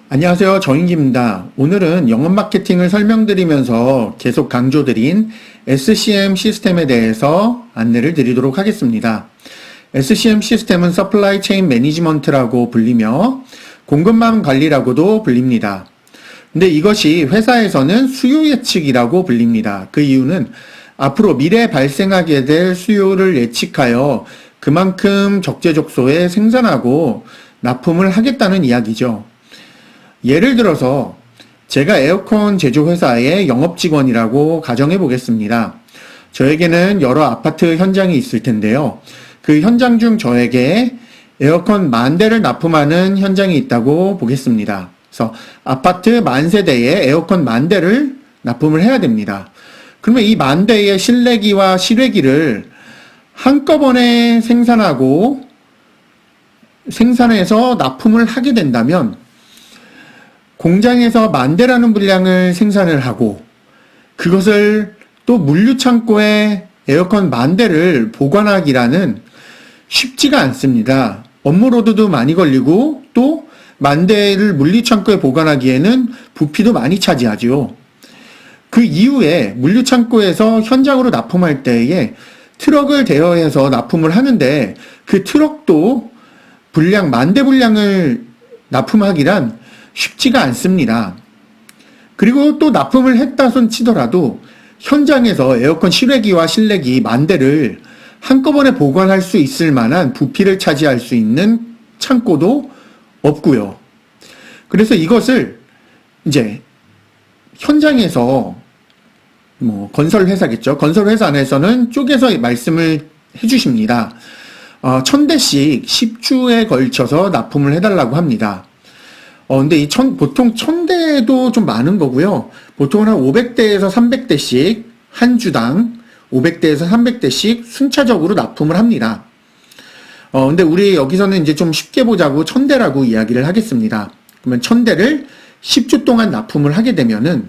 안녕하세요. 정인기입니다. 오늘은 영업 마케팅을 설명드리면서 계속 강조드린 SCM 시스템에 대해서 안내를 드리도록 하겠습니다. SCM 시스템은 서플라이 체인 매니지먼트라고 불리며 공급망 관리라고도 불립니다. 근데 이것이 회사에서는 수요 예측이라고 불립니다. 그 이유는 앞으로 미래에 발생하게 될 수요를 예측하여 그만큼 적재적소에 생산하고 납품을 하겠다는 이야기죠. 예를 들어서 제가 에어컨 제조회사의 영업직원이라고 가정해 보겠습니다. 저에게는 여러 아파트 현장이 있을 텐데요. 그 현장 중 저에게 에어컨 10,000대를 납품하는 현장이 있다고 보겠습니다. 그래서 아파트 10,000세대에 에어컨 10,000대를 납품을 해야 됩니다. 그러면 이 10,000대의 실내기와 실외기를 한꺼번에 생산해서 납품을 하게 된다면 공장에서 10,000대라는 분량을 생산을 하고 그것을 또 물류창고에 에어컨 10,000대를 보관하기라는 쉽지가 않습니다. 업무로드도 많이 걸리고 또 10,000대를 물류창고에 보관하기에는 부피도 많이 차지하죠. 그 이후에 물류창고에서 현장으로 납품할 때에 트럭을 대여해서 납품을 하는데 그 트럭도 10,000대 분량을 납품하기란 쉽지가 않습니다. 그리고 또 납품을 했다 손 치더라도 현장에서 에어컨 실외기와 실내기 10,000대를 한꺼번에 보관할 수 있을 만한 부피를 차지할 수 있는 창고도 없고요. 그래서 이것을 이제 현장에서 건설회사겠죠. 건설회사 안에서는 쪼개서 말씀을 해주십니다. 1,000대씩 10주에 걸쳐서 납품을 해달라고 합니다. 근데 보통 1,000대도 좀 많은 거고요. 보통은 한 500대에서 300대씩 한 주당 500대에서 300대씩 순차적으로 납품을 합니다. 근데 우리 여기서는 이제 좀 쉽게 보자고 1,000대라고 이야기를 하겠습니다. 그러면 1,000대를 10주 동안 납품을 하게 되면은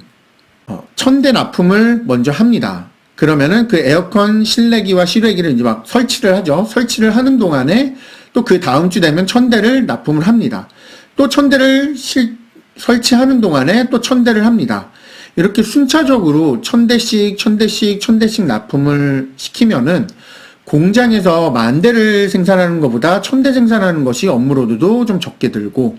1,000대 납품을 먼저 합니다. 그러면은 그 에어컨 실내기와 실외기를 이제 막 설치를 하죠. 설치를 하는 동안에 또 그 다음 주 되면 1,000대를 납품을 합니다. 또 1,000대를 설치하는 동안에 또 1,000대를 합니다. 이렇게 순차적으로 1,000대씩 납품을 시키면은 공장에서 10,000대를 생산하는 것보다 1,000대 생산하는 것이 업무로드도 좀 적게 들고,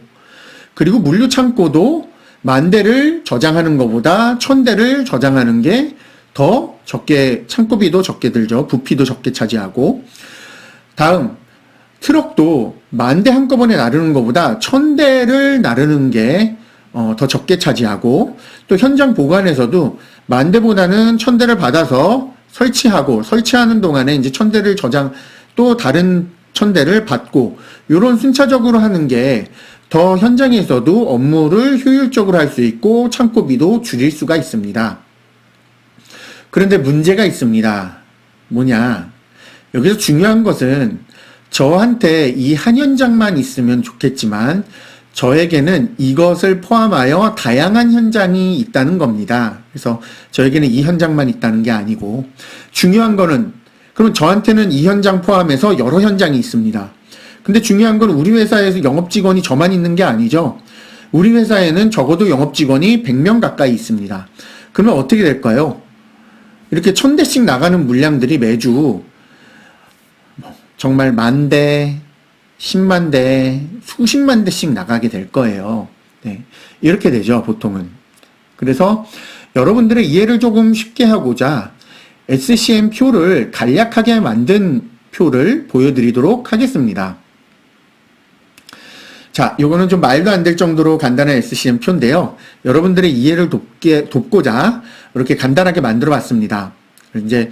그리고 물류 창고도 10,000대를 저장하는 것보다 1,000대를 저장하는 게 더 적게, 창고비도 적게 들죠. 부피도 적게 차지하고. 다음, 트럭도 10,000대 한꺼번에 나르는 것보다 1,000대를 나르는 게 더 적게 차지하고, 또 현장 보관에서도 10,000대보다는 1,000대를 받아서 설치하는 동안에 이제 1,000대를 또 다른 1,000대를 받고, 요런 순차적으로 하는 게 더 현장에서도 업무를 효율적으로 할 수 있고 창고비도 줄일 수가 있습니다. 그런데 문제가 있습니다. 뭐냐? 여기서 중요한 것은 저한테 이 한 현장만 있으면 좋겠지만 저에게는 이것을 포함하여 다양한 현장이 있다는 겁니다. 그래서 저에게는 이 현장만 있다는 게 아니고, 중요한 거는, 그럼 저한테는 이 현장 포함해서 여러 현장이 있습니다. 근데 중요한 건 우리 회사에서 영업직원이 저만 있는 게 아니죠. 우리 회사에는 적어도 영업직원이 100명 가까이 있습니다. 그러면 어떻게 될까요? 이렇게 1,000대씩 나가는 물량들이 매주 정말 10,000대, 100,000대, 수십만 대씩 나가게 될 거예요. 네. 이렇게 되죠, 보통은. 그래서 여러분들의 이해를 조금 쉽게 하고자 SCM 표를 간략하게 만든 표를 보여드리도록 하겠습니다. 자, 요거는 좀 말도 안 될 정도로 간단한 SCM 표인데요. 여러분들의 이해를 돕고자 이렇게 간단하게 만들어 봤습니다. 이제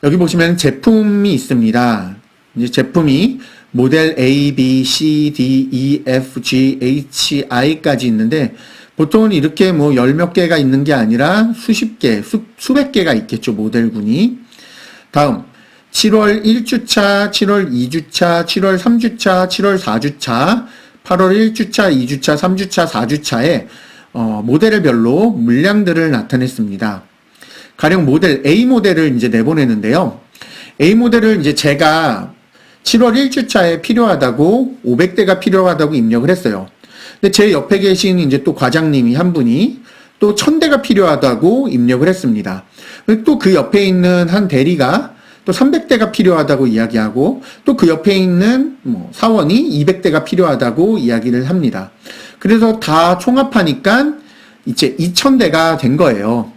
여기 보시면 제품이 있습니다. 이제 제품이 모델 A, B, C, D, E, F, G, H, I까지 있는데 보통은 이렇게 뭐 10몇 개가 있는 게 아니라 수십 개, 수백 개가 있겠죠, 모델군이. 다음 7월 1주차, 7월 2주차, 7월 3주차, 7월 4주차, 8월 1주차, 2주차, 3주차, 4주차에 모델별로 물량들을 나타냈습니다. 가령 모델 A 모델을 이제 내보내는데요. A 모델을 이제 제가 7월 1주차에 필요하다고 500대가 필요하다고 입력을 했어요. 근데 제 옆에 계신 이제 또 과장님이 한 분이 또 1000대가 필요하다고 입력을 했습니다. 또 그 옆에 있는 한 대리가 또 300대가 필요하다고 이야기하고 또 그 옆에 있는 사원이 200대가 필요하다고 이야기를 합니다. 그래서 다 총합하니까 이제 2000대가 된 거예요.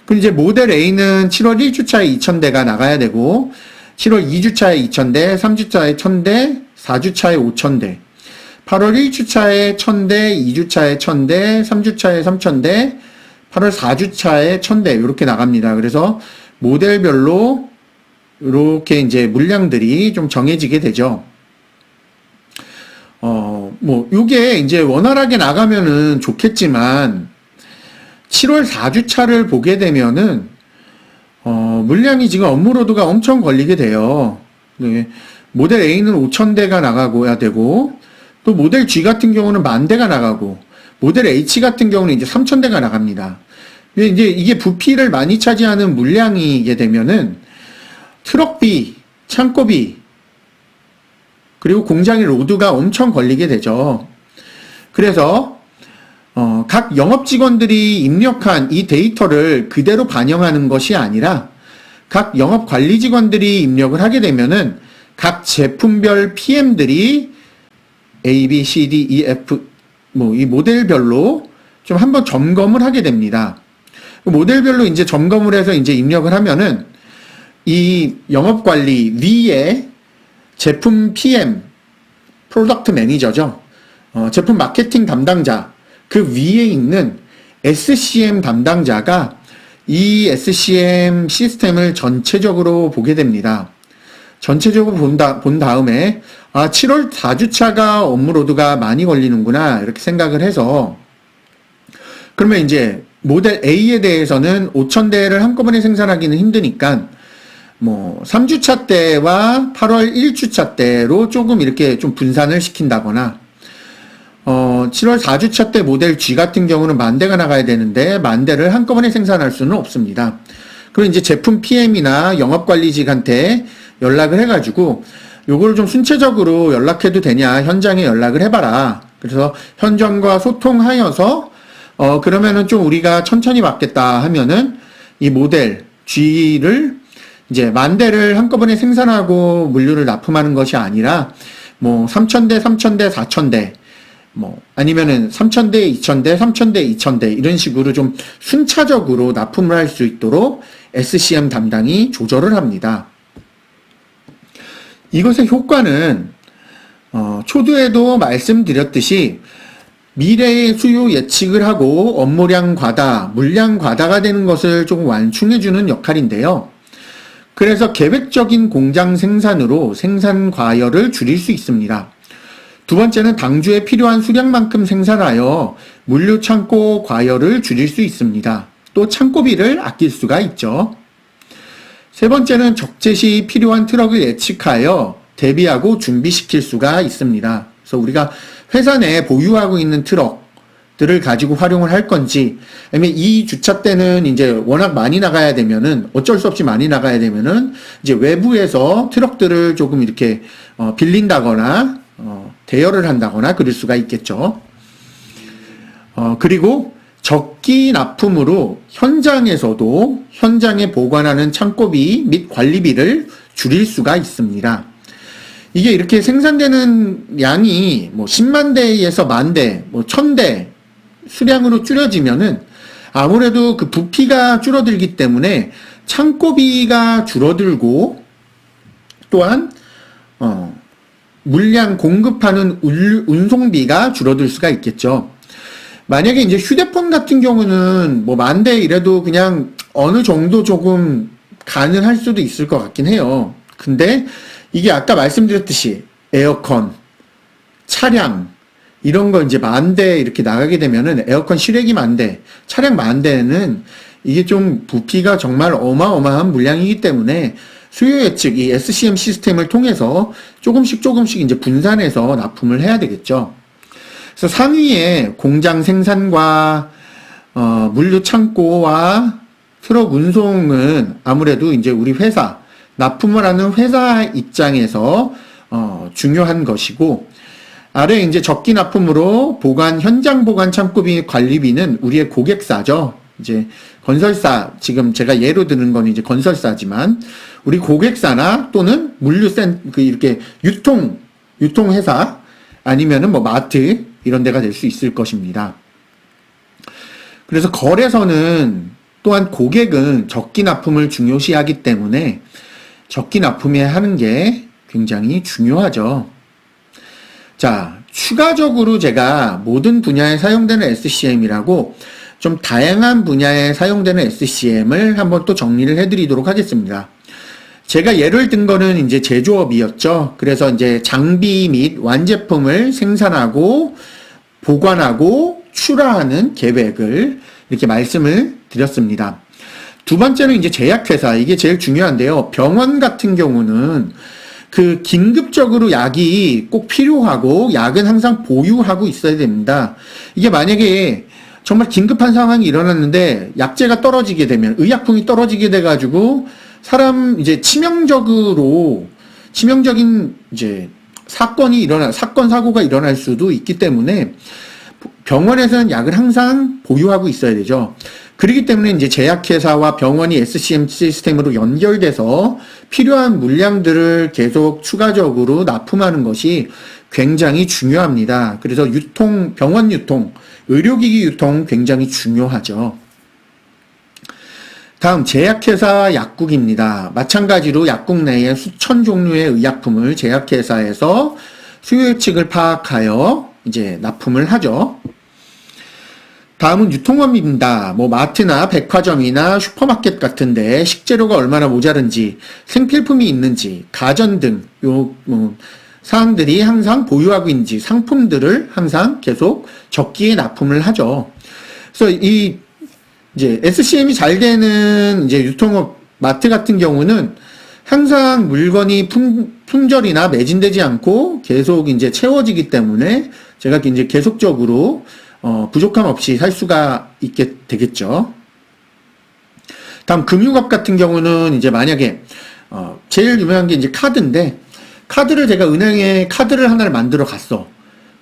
그럼 이제 모델 A는 7월 1주차에 2000대가 나가야 되고 7월 2주차에 2000대, 3주차에 1000대, 4주차에 5000대, 8월 1주차에 1000대, 2주차에 1000대, 3주차에 3000대, 8월 4주차에 1000대 이렇게 나갑니다. 그래서 모델별로 이렇게 이제 물량들이 좀 정해지게 되죠. 요게 이제 원활하게 나가면은 좋겠지만 7월 4주차를 보게 되면은 물량이 지금 업무로드가 엄청 걸리게 돼요. 네. 모델 A는 5000대가 나가고야 되고 또 모델 G 같은 경우는 10,000대가 나가고 모델 H 같은 경우는 이제 3000대가 나갑니다. 이제 이게 부피를 많이 차지하는 물량이게 되면은 트럭비, 창고비, 그리고 공장의 로드가 엄청 걸리게 되죠. 그래서 각 영업 직원들이 입력한 이 데이터를 그대로 반영하는 것이 아니라 각 영업 관리 직원들이 입력을 하게 되면은 각 제품별 PM들이 A, B, C, D, E, F 이 모델별로 좀 한번 점검을 하게 됩니다. 모델별로 이제 점검을 해서 이제 입력을 하면은 이 영업 관리 위에 제품 PM, 프로덕트 매니저죠. 제품 마케팅 담당자, 그 위에 있는 SCM 담당자가 이 SCM 시스템을 전체적으로 보게 됩니다. 전체적으로 본 다음에 7월 4주차가 업무로드가 많이 걸리는구나 이렇게 생각을 해서 그러면 이제 모델 A에 대해서는 5000대를 한꺼번에 생산하기는 힘드니까 3주차 때와 8월 1주차 때로 조금 이렇게 좀 분산을 시킨다거나 7월 4주차 때 모델 G 같은 경우는 10,000대가 나가야 되는데 10,000대를 한꺼번에 생산할 수는 없습니다. 그리고 이제 제품 PM이나 영업관리직한테 연락을 해가지고 요걸 좀 순차적으로 연락해도 되냐 현장에 연락을 해봐라. 그래서 현장과 소통하여서 그러면은 좀 우리가 천천히 받겠다 하면은 이 모델 G를 이제 10,000대를 한꺼번에 생산하고 물류를 납품하는 것이 아니라 3000대, 3000대, 4000대 아니면은 3000대, 2000대, 3000대, 2000대 이런 식으로 좀 순차적으로 납품을 할 수 있도록 SCM 담당이 조절을 합니다. 이것의 효과는 초두에도 말씀드렸듯이 미래의 수요 예측을 하고 업무량 과다, 물량 과다가 되는 것을 조금 완충해주는 역할인데요. 그래서 계획적인 공장 생산으로 생산 과열을 줄일 수 있습니다. 두 번째는 당주에 필요한 수량만큼 생산하여 물류 창고 과열을 줄일 수 있습니다. 또 창고비를 아낄 수가 있죠. 세 번째는 적재시 필요한 트럭을 예측하여 대비하고 준비시킬 수가 있습니다. 그래서 우리가 회사 내에 보유하고 있는 트럭들을 가지고 활용을 할 건지, 아니면 이 주차 때는 이제 워낙 많이 나가야 되면은, 어쩔 수 없이 많이 나가야 되면은, 이제 외부에서 트럭들을 조금 이렇게, 빌린다거나, 대여를 한다거나 그럴 수가 있겠죠. 그리고 적기 납품으로 현장에서도 현장에 보관하는 창고비 및 관리비를 줄일 수가 있습니다. 이게 이렇게 생산되는 양이 10만 대에서 10,000대, 1000대 수량으로 줄여지면은 아무래도 그 부피가 줄어들기 때문에 창고비가 줄어들고 또한 물량 공급하는 운송비가 줄어들 수가 있겠죠. 만약에 이제 휴대폰 같은 경우는 10,000대 이래도 그냥 어느 정도 조금 가능할 수도 있을 것 같긴 해요. 근데 이게 아까 말씀드렸듯이 에어컨, 차량 이런 거 이제 10,000대 이렇게 나가게 되면은 에어컨 실외기 10,000대, 차량 10,000대는 이게 좀 부피가 정말 어마어마한 물량이기 때문에 수요 예측, 이 SCM 시스템을 통해서 조금씩 이제 분산해서 납품을 해야 되겠죠. 그래서 상위에 공장 생산과 물류 창고와 트럭 운송은 아무래도 이제 우리 회사 납품을 하는 회사 입장에서 중요한 것이고 아래 이제 적기 납품으로 현장 보관 창구비 관리비는 우리의 고객사죠. 이제 건설사, 지금 제가 예로 드는 건 이제 건설사지만, 우리 고객사나 또는 이렇게 유통회사, 아니면은 뭐 마트, 이런 데가 될 수 있을 것입니다. 그래서 거래소는 또한 고객은 적기 납품을 중요시하기 때문에 적기 납품에 하는 게 굉장히 중요하죠. 자, 추가적으로 제가 모든 분야에 사용되는 SCM이라고 좀 다양한 분야에 사용되는 SCM을 한번 또 정리를 해드리도록 하겠습니다. 제가 예를 든 거는 이제 제조업이었죠. 그래서 이제 장비 및 완제품을 생산하고 보관하고 출하하는 계획을 이렇게 말씀을 드렸습니다. 두 번째는 이제 제약회사. 이게 제일 중요한데요. 병원 같은 경우는 긴급적으로 약이 꼭 필요하고 약은 항상 보유하고 있어야 됩니다. 이게 만약에 정말 긴급한 상황이 일어났는데 약재가 떨어지게 되면, 의약품이 떨어지게 돼가지고 이제 치명적인 이제 사고가 일어날 수도 있기 때문에 병원에서는 약을 항상 보유하고 있어야 되죠. 그렇기 때문에 이제 제약회사와 병원이 SCM 시스템으로 연결돼서 필요한 물량들을 계속 추가적으로 납품하는 것이 굉장히 중요합니다. 그래서 병원 유통, 의료기기 유통 굉장히 중요하죠. 다음, 제약회사 약국입니다. 마찬가지로 약국 내에 수천 종류의 의약품을 제약회사에서 수요 예측을 파악하여 이제 납품을 하죠. 다음은 유통업입니다. 뭐 마트나 백화점이나 슈퍼마켓 같은데 식재료가 얼마나 모자른지, 생필품이 있는지, 가전 등 사항들이 항상 보유하고 있는지 상품들을 항상 계속 적기에 납품을 하죠. 그래서 이제 SCM이 잘 되는 이제 유통업 마트 같은 경우는 항상 물건이 품절이나 매진되지 않고 계속 이제 채워지기 때문에 제가 이제 계속적으로 부족함 없이 살 수가 있게 되겠죠. 다음, 금융업 같은 경우는 이제 만약에 제일 유명한 게 이제 카드인데, 카드를 제가 은행에 카드를 하나를 만들어 갔어.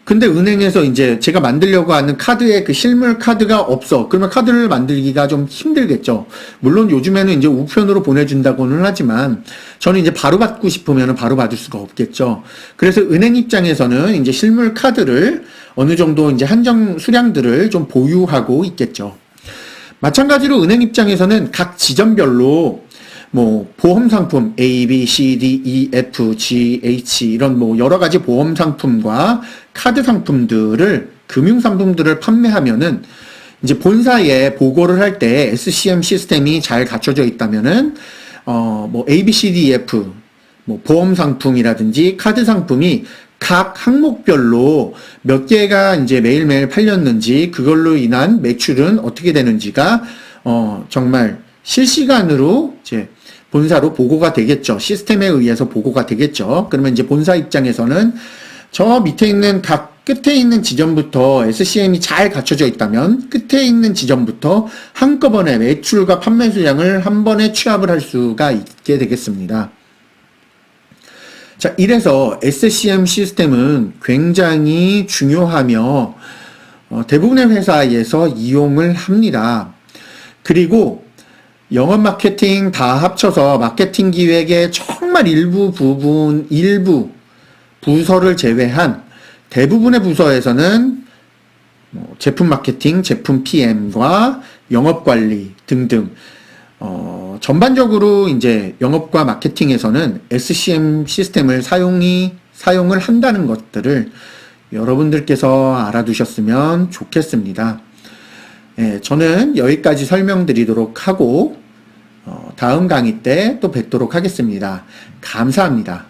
근데 은행에서 이제 제가 만들려고 하는 카드에 실물 카드가 없어. 그러면 카드를 만들기가 좀 힘들겠죠. 물론 요즘에는 이제 우편으로 보내준다고는 하지만 저는 이제 바로 받고 싶으면 바로 받을 수가 없겠죠. 그래서 은행 입장에서는 이제 실물 카드를 어느 정도 이제 한정 수량들을 좀 보유하고 있겠죠. 마찬가지로 은행 입장에서는 각 지점별로 뭐 보험 상품 A, B, C, D, E, F, G, H 이런 뭐 여러 가지 보험 상품과 카드 상품들을, 금융 상품들을 판매하면은 이제 본사에 보고를 할 때 SCM 시스템이 잘 갖춰져 있다면은 뭐 A, B, C, D, E, F 뭐 보험 상품이라든지 카드 상품이 각 항목별로 몇 개가 이제 매일매일 팔렸는지, 그걸로 인한 매출은 어떻게 되는지가 정말 실시간으로 이제 본사로 보고가 되겠죠. 시스템에 의해서 보고가 되겠죠. 그러면 이제 본사 입장에서는 저 밑에 있는 각 끝에 있는 지점부터 SCM이 잘 갖춰져 있다면 끝에 있는 지점부터 한꺼번에 매출과 판매 수량을 한 번에 취합을 할 수가 있게 되겠습니다. 자, 이래서 SCM 시스템은 굉장히 중요하며 대부분의 회사에서 이용을 합니다. 그리고 영업 마케팅 다 합쳐서 마케팅 기획의 정말 일부 부서를 제외한 대부분의 부서에서는 제품 마케팅, 제품 PM과 영업 관리 등등 전반적으로 이제 영업과 마케팅에서는 SCM 시스템을 사용을 한다는 것들을 여러분들께서 알아두셨으면 좋겠습니다. 예, 저는 여기까지 설명드리도록 하고 다음 강의 때 또 뵙도록 하겠습니다. 감사합니다.